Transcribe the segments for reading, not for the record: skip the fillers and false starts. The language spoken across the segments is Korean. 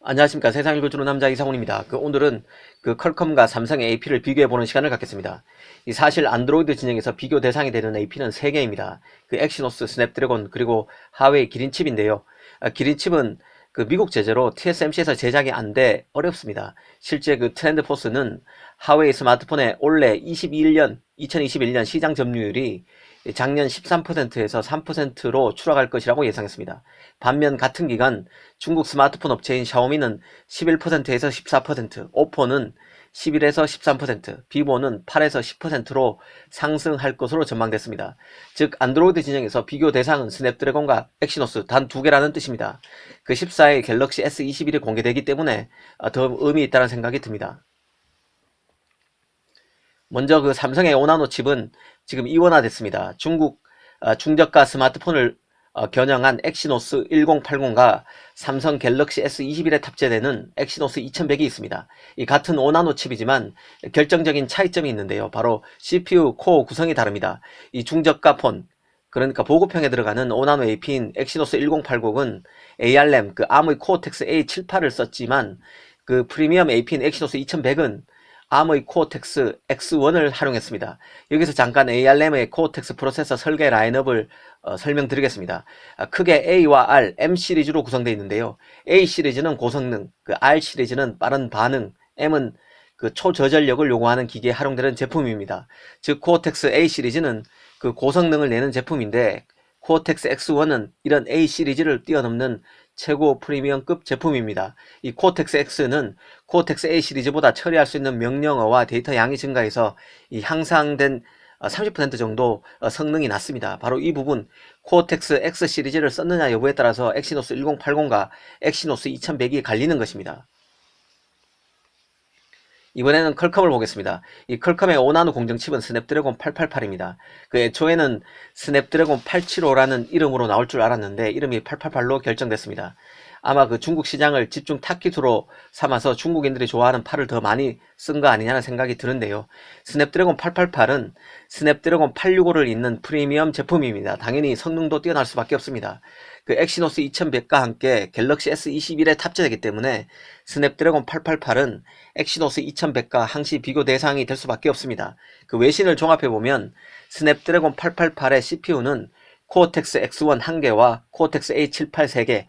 안녕하십니까. 세상 읽어주는 남자 이상훈입니다. 오늘은 퀄컴과 삼성의 AP를 비교해보는 시간을 갖겠습니다. 사실 안드로이드 진영에서 비교 대상이 되는 AP는 3개입니다. 엑시노스, 스냅드래곤, 그리고 하웨이 기린칩인데요. 기린칩은 미국 제재로 TSMC에서 제작이 안 돼 어렵습니다. 실제 트렌드포스는 하웨이 스마트폰의 올해 2021년 시장 점유율이 작년 13%에서 3%로 추락할 것이라고 예상했습니다. 반면 같은 기간 중국 스마트폰 업체인 샤오미는 11%에서 14%, 오포는 11에서 13%, 비보는 8에서 10%로 상승할 것으로 전망됐습니다. 즉 안드로이드 진영에서 비교 대상은 스냅드래곤과 엑시노스 단 2개라는 뜻입니다. 14일 갤럭시 S21이 공개되기 때문에 더 의미 있다는 생각이 듭니다. 먼저 삼성의 5나노 칩은 지금 이원화됐습니다. 중국 중저가 스마트폰을 겨냥한 엑시노스 1080과 삼성 갤럭시 S21에 탑재되는 엑시노스 2100이 있습니다. 이 같은 5나노 칩이지만 결정적인 차이점이 있는데요. 바로 CPU 코어 구성이 다릅니다. 이 중저가 폰, 그러니까 보급형에 들어가는 5나노 AP인 엑시노스 1080은 ARM ARM의 코어텍스 A78을 썼지만 프리미엄 AP인 엑시노스 2100은 ARM의 코어텍스 X1을 활용했습니다. 여기서 잠깐 ARM의 코어텍스 프로세서 설계 라인업을 설명드리겠습니다. 크게 A와 R, M 시리즈로 구성되어 있는데요. A 시리즈는 고성능, R 시리즈는 빠른 반응, M은 초저전력을 요구하는 기기에 활용되는 제품입니다. 즉 코어텍스 A 시리즈는 고성능을 내는 제품인데 코어텍스 X1은 이런 A 시리즈를 뛰어넘는 최고 프리미엄급 제품입니다. 이 코어텍스 X는 코어텍스 A 시리즈보다 처리할 수 있는 명령어와 데이터 양이 증가해서 이 향상된 30% 정도 성능이 낮습니다. 바로 이 부분 코어텍스 X 시리즈를 썼느냐 여부에 따라서 엑시노스 1080과 엑시노스 2100이 갈리는 것입니다. 이번에는 퀄컴을 보겠습니다. 이 퀄컴의 5나노 공정칩은 스냅드래곤 888입니다. 애초에는 스냅드래곤 875라는 이름으로 나올 줄 알았는데 이름이 888로 결정됐습니다. 아마 중국 시장을 집중 타깃으로 삼아서 중국인들이 좋아하는 8을 더 많이 쓴 거 아니냐는 생각이 드는데요. 스냅드래곤 888은 스냅드래곤 865를 잇는 프리미엄 제품입니다. 당연히 성능도 뛰어날 수밖에 없습니다. 엑시노스 2100과 함께 갤럭시 S21에 탑재되기 때문에 스냅드래곤 888은 엑시노스 2100과 항시 비교 대상이 될 수밖에 없습니다. 외신을 종합해보면 스냅드래곤 888의 CPU는 코어텍스 X1 1개와 코어텍스 A78 3개,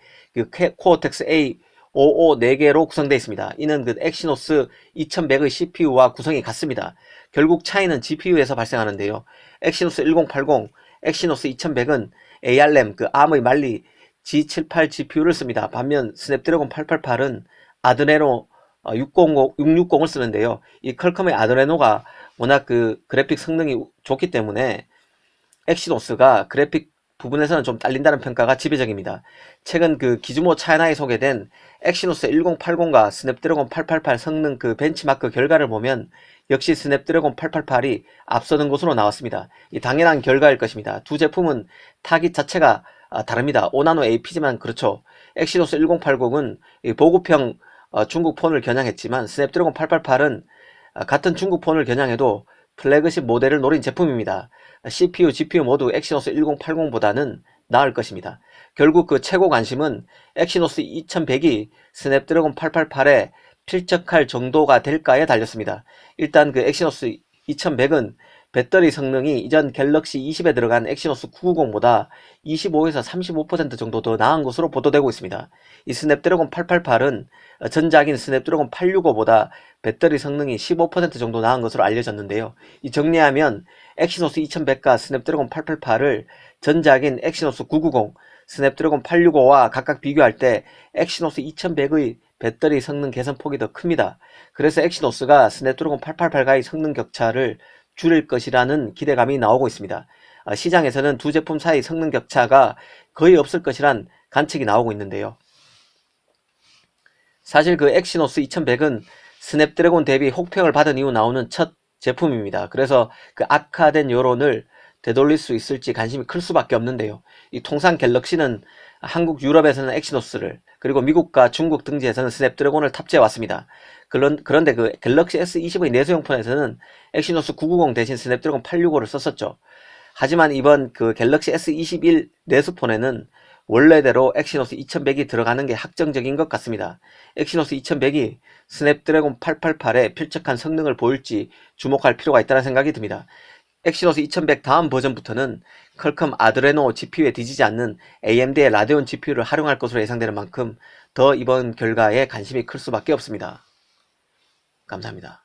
코어텍스 A55 4개로 구성되어 있습니다. 이는 엑시노스 2100의 CPU와 구성이 같습니다. 결국 차이는 GPU에서 발생하는데요. 엑시노스 1080, 엑시노스 2100은 ARM ARM의 말리 G78 GPU를 씁니다. 반면 스냅드래곤 888은 아드레노 660을 쓰는데요. 이 퀄컴의 아드레노가 워낙 그래픽 성능이 좋기 때문에 엑시노스가 그래픽 부분에서는 좀 딸린다는 평가가 지배적입니다. 최근 기즈모 차이나에 소개된 엑시노스 1080과 스냅드래곤 888 성능 벤치마크 결과를 보면 역시 스냅드래곤 888이 앞서는 것으로 나왔습니다. 이 당연한 결과일 것입니다. 두 제품은 타깃 자체가 다릅니다. 5나노 AP지만 그렇죠. 엑시노스 1080은 보급형 중국 폰을 겨냥했지만 스냅드래곤 888은 같은 중국 폰을 겨냥해도 플래그십 모델을 노린 제품입니다. CPU, GPU 모두 엑시노스 1080보다는 나을 것입니다. 결국 최고 관심은 엑시노스 2100이 스냅드래곤 888에 필적할 정도가 될까에 달렸습니다. 일단 엑시노스 2100은 배터리 성능이 이전 갤럭시 20에 들어간 엑시노스 990보다 25에서 35% 정도 더 나은 것으로 보도되고 있습니다. 이 스냅드래곤 888은 전작인 스냅드래곤 865보다 배터리 성능이 15% 정도 나은 것으로 알려졌는데요. 이 정리하면 엑시노스 2100과 스냅드래곤 888을 전작인 엑시노스 990, 스냅드래곤 865와 각각 비교할 때 엑시노스 2100의 배터리 성능 개선 폭이 더 큽니다. 그래서 엑시노스가 스냅드래곤 888과의 성능 격차를 줄일 것이라는 기대감이 나오고 있습니다. 시장에서는 두 제품 사이 성능 격차가 거의 없을 것이란 관측이 나오고 있는데요. 사실 엑시노스 2100은 스냅드래곤 대비 혹평을 받은 이후 나오는 첫 제품입니다. 그래서 악화된 여론을 되돌릴 수 있을지 관심이 클 수밖에 없는데요. 이 통상 갤럭시는 한국, 유럽에서는 엑시노스를, 그리고 미국과 중국 등지에서는 스냅드래곤을 탑재해 왔습니다. 그런데 갤럭시 S20의 내수용폰에서는 엑시노스 990 대신 스냅드래곤 865를 썼었죠. 하지만 이번 갤럭시 S21 내수폰에는 원래대로 엑시노스 2100이 들어가는 게 확정적인 것 같습니다. 엑시노스 2100이 스냅드래곤 888의 필적한 성능을 보일지 주목할 필요가 있다는 생각이 듭니다. 엑시노스 2100 다음 버전부터는 퀄컴 아드레노 GPU에 뒤지지 않는 AMD의 라데온 GPU를 활용할 것으로 예상되는 만큼 더 이번 결과에 관심이 클 수밖에 없습니다. 감사합니다.